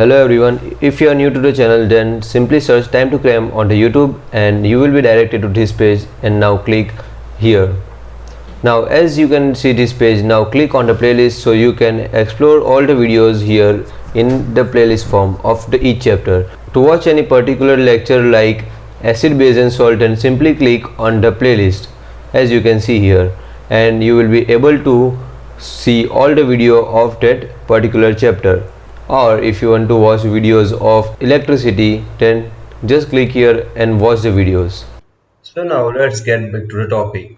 Hello everyone, if you are new to the channel then simply search Time to Cram on the YouTube and you will be directed to this page, and now click here. Now as you can see this page, now click on the playlist so you can explore all the videos here in the playlist form of each chapter. To watch any particular lecture like acid, base and salt, then simply click on the playlist as you can see here, and you will be able to see all the video of that particular chapter. Or if you want to watch videos of electricity, then just click here and watch the videos. So now let's get back to the topic.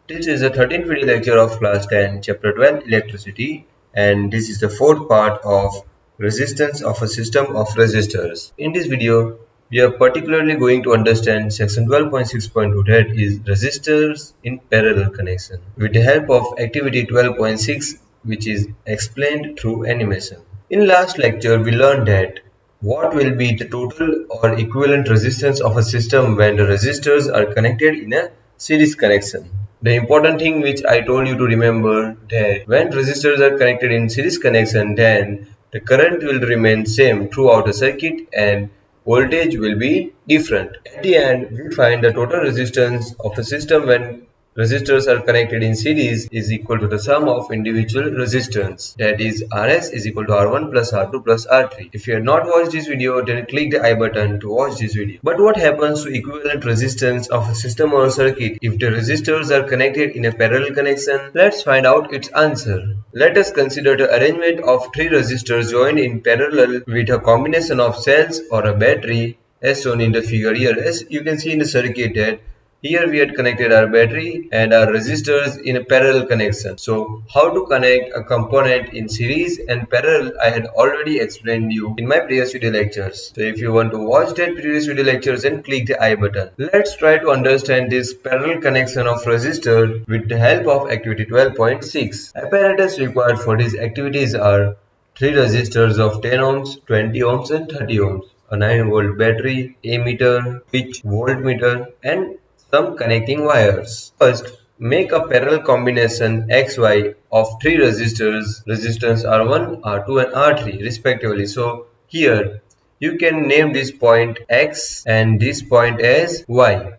This is the 13th video lecture of class 10 chapter 12 electricity, and this is the fourth part of resistance of a system of resistors. In this video we are particularly going to understand section 12.6.2, that is resistors in parallel connection, with the help of activity 12.6, which is explained through animation. In last lecture we learned that what will be the total or equivalent resistance of a system when the resistors are connected in a series connection. The important thing which I told you to remember, that when resistors are connected in series connection, then the current will remain same throughout the circuit and voltage will be different. At the end we find the total resistance of a system when resistors are connected in series is equal to the sum of individual resistance, that is Rs is equal to R1 plus R2 plus R3. If you have not watched this video, then click the I button to watch this video. But what happens to equivalent resistance of a system or a circuit if the resistors are connected in a parallel connection? Let's find out its answer. Let us consider the arrangement of three resistors joined in parallel with a combination of cells or a battery as shown in the figure here. As you can see in the circuit, that here we had connected our battery and our resistors in a parallel connection. So how to connect a component in series and parallel I had already explained you in my previous video lectures. So if you want to watch that previous video lectures, then click the I button. Let's try to understand this parallel connection of resistor with the help of activity 12.6. Apparatus required for these activities are three resistors of 10 ohms, 20 ohms and 30 ohms, a 9 volt battery, ammeter, pitch, voltmeter and some connecting wires. First, make a parallel combination XY of three resistors, resistance R1, R2 and R3 respectively. So here you can name this point X and this point as Y,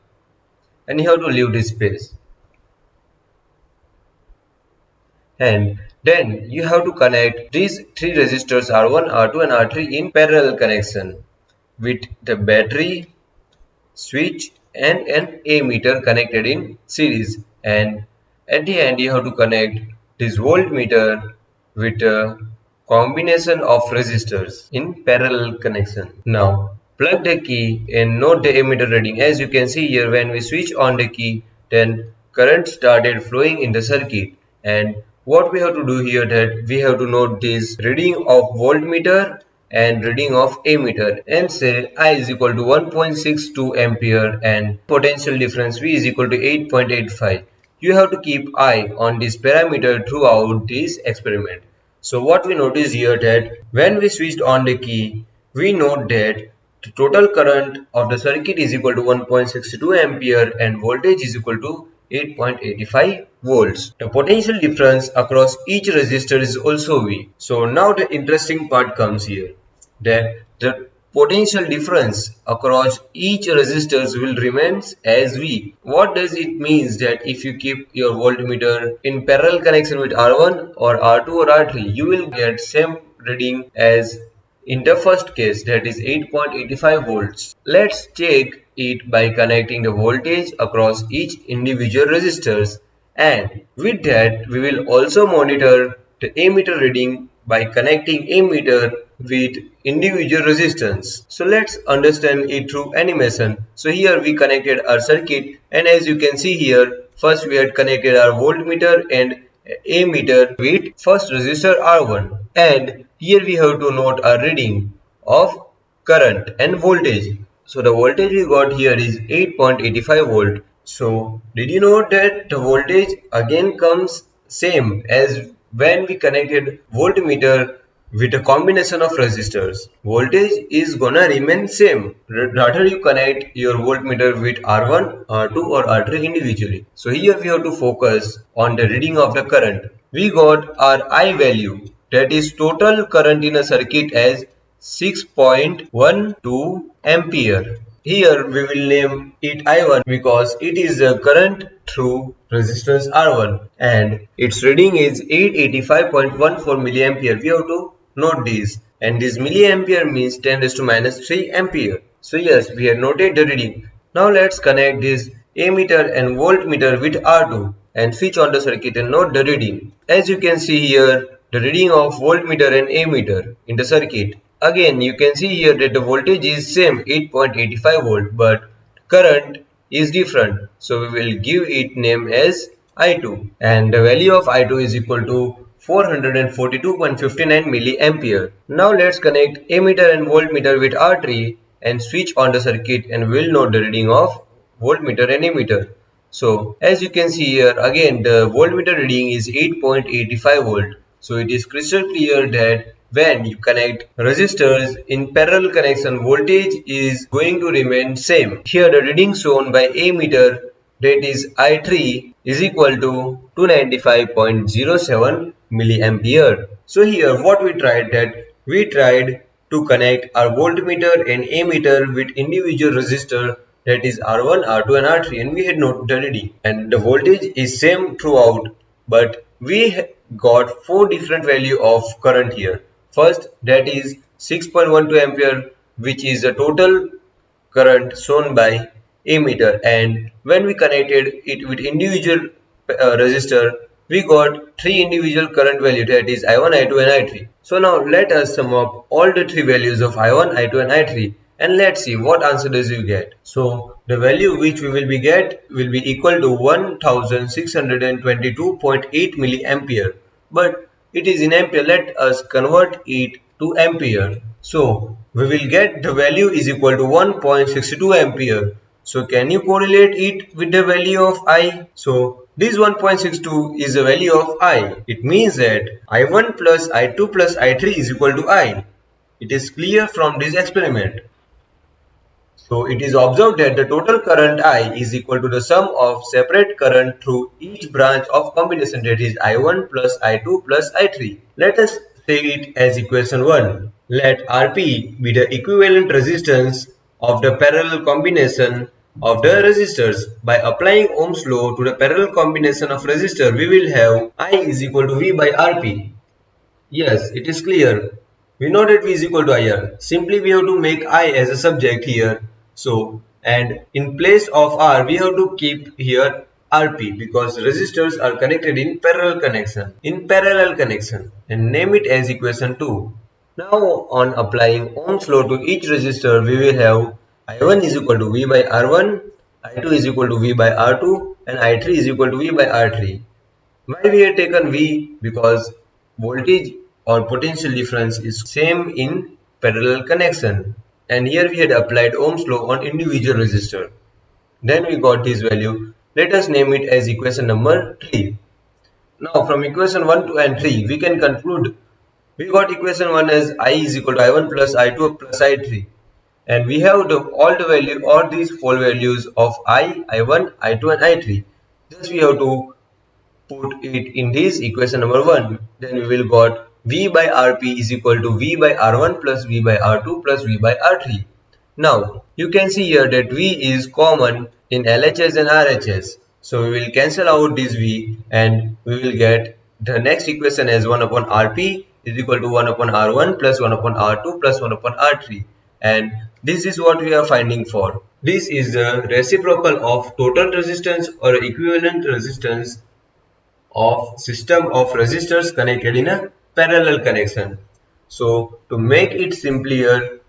and you have to leave this space. And then you have to connect these three resistors R1, R2 and R3 in parallel connection with the battery, switch and an ammeter connected in series, and at the end you have to connect this voltmeter with a combination of resistors in parallel connection. Now plug the key and note the ammeter reading. As you can see here, when we switch on the key, then current started flowing in the circuit, and what we have to do here, that we have to note this reading of voltmeter and reading of ammeter and say I is equal to 1.62 ampere and potential difference V is equal to 8.85. You have to keep I on this parameter throughout this experiment. So what we notice here, that when we switched on the key, we note that the total current of the circuit is equal to 1.62 ampere and voltage is equal to 8.85 volts. The potential difference across each resistor is also V. So now the interesting part comes here, that the potential difference across each resistors will remain as V. What does it mean? That if you keep your voltmeter in parallel connection with R1 or R2 or R3, you will get same reading as in the first case, that is 8.85 volts. Let's check it by connecting the voltage across each individual resistors, and with that we will also monitor the ammeter reading by connecting ammeter with individual resistance. So let's understand it through animation. So here we connected our circuit, and as you can see here, first we had connected our voltmeter and ammeter with first resistor R1, and here we have to note a reading of current and voltage. So the voltage we got here is 8.85 volt. So did you know that the voltage again comes same as when we connected voltmeter with a combination of resistors? Voltage is gonna remain same, rather you connect your voltmeter with R1, R2 or R3 individually. So here we have to focus on the reading of the current. We got our I value, that is total current in a circuit, as 6.12 ampere. Here we will name it I1 because it is the current through resistance R1 and its reading is 885.14 milliampere. We have to note this, and this milliampere means 10 raised to minus 3 ampere. So yes, we have noted the reading. Now let's connect this ammeter and voltmeter with R2 and switch on the circuit and note the reading. As you can see here, the reading of voltmeter and ammeter in the circuit. Again, you can see here that the voltage is same 8.85 volt, but current is different. So we will give it name as I2, and the value of I2 is equal to 442.59 milliampere. Now let's connect ammeter and voltmeter with R3 and switch on the circuit, and we'll note the reading of voltmeter and ammeter. So as you can see here, again the voltmeter reading is 8.85 volt. So it is crystal clear that when you connect resistors in parallel connection, voltage is going to remain same. Here the reading shown by ammeter, that is I3, is equal to 295.07 milliampere. So here what we tried, that we tried to connect our voltmeter and ammeter with individual resistor, that is R1, R2 and R3, and we had noted the reading, and the voltage is same throughout, but we got four different value of current here. First, that is 6.12 ampere, which is the total current shown by ammeter, and when we connected it with individual resistor, we got three individual current value, that is I1, I2 and I3. So now let us sum up all the three values of I1, I2 and I3, and let's see what answer does you get. So the value which we will be get will be equal to 1622.8 milliampere, but it is in ampere. Let us convert it to ampere. So we will get the value is equal to 1.62 ampere. So can you correlate it with the value of I? So this 1.62 is the value of I. It means that I1 plus I2 plus I3 is equal to I. It is clear from this experiment. So it is observed that the total current I is equal to the sum of separate current through each branch of combination, that is I1 plus I2 plus I3. Let us say it as equation 1. Let Rp be the equivalent resistance of the parallel combination of the resistors. By applying Ohm's law to the parallel combination of resistor, we will have I is equal to V by Rp. Yes, it is clear. We know that V is equal to IR. Simply we have to make I as a subject here. So, and in place of R, we have to keep here RP because resistors are connected in parallel connection. And name it as equation 2. Now on applying Ohm's law to each resistor, we will have I1 is equal to V by R1, I2 is equal to V by R2 and I3 is equal to V by R3. Why we have taken V? Because voltage or potential difference is same in parallel connection, and here we had applied Ohm's law on individual resistor. Then we got this value. Let us name it as equation number 3. Now from equation 1, 2 and 3 we can conclude. We got equation 1 as I is equal to I1 plus I2 plus I3, and we have all the value, all these four values of I, I1, I2 and I3. Just we have to put it in this equation number 1, then we will got V by Rp is equal to V by R1 plus V by R2 plus V by R3. Now you can see here that V is common in LHS and RHS. So we will cancel out this V and we will get the next equation as 1 upon Rp is equal to 1 upon R1 plus 1 upon R2 plus 1 upon R3. And this is what we are finding for. This is the reciprocal of total resistance or equivalent resistance of system of resistors connected in a parallel connection. So to make it simpler,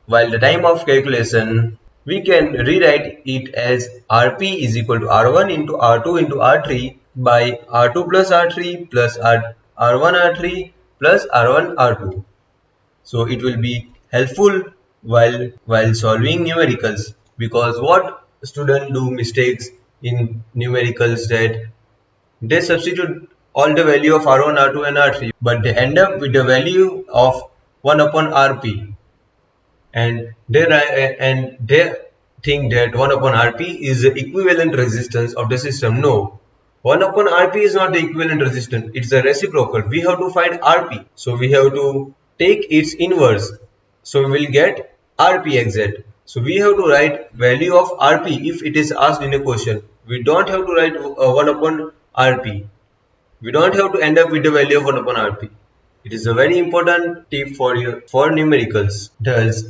while the time of calculation, we can rewrite it as Rp is equal to R1 into R2 into R3 by R2 plus R3 plus R1 R3 plus R1 R2. So it will be helpful while solving numericals, because what students do mistakes in numericals, that they substitute all the value of R1, R2 and R3, but they end up with the value of 1 upon Rp, and they think that 1 upon Rp is the equivalent resistance of the system. No, 1 upon Rp is not the equivalent resistance, it's a reciprocal. We have to find Rp, so we have to take its inverse. So we will get RP exact. So we have to write value of RP if it is asked in a question. We don't have to write 1 upon RP. We don't have to end up with the value of 1 upon RP. It is a very important tip for numericals. Thus,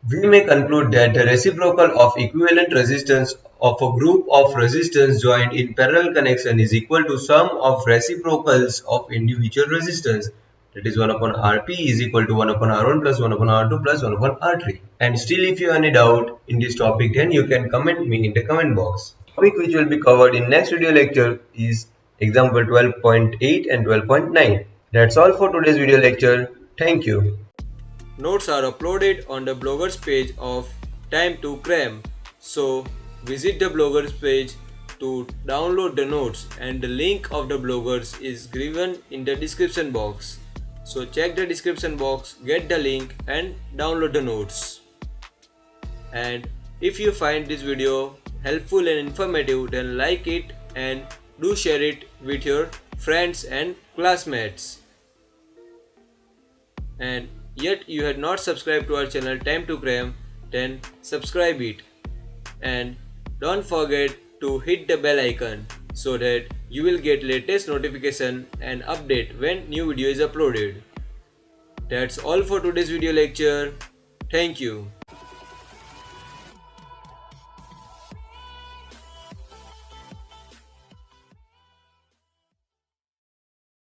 we may conclude that the reciprocal of equivalent resistance of a group of resistors joined in parallel connection is equal to sum of reciprocals of individual resistance. That is 1 upon Rp is equal to 1 upon R1 plus 1 upon R2 plus 1 upon R3. And still, if you have any doubt in this topic, then you can comment me in the comment box. The topic which will be covered in next video lecture is example 12.8 and 12.9. That's all for today's video lecture. Thank you. Notes are uploaded on the bloggers page of Time to Cram. So visit the bloggers page to download the notes, and the link of the bloggers is given in the description box. So check the description box, get the link and download the notes. And if you find this video helpful and informative, then like it and do share it with your friends and classmates. And yet you had not subscribed to our channel Time to Cram, then subscribe it. And don't forget to hit the bell icon so that you will get latest notification and update when new video is uploaded. That's all for today's video lecture. Thank you.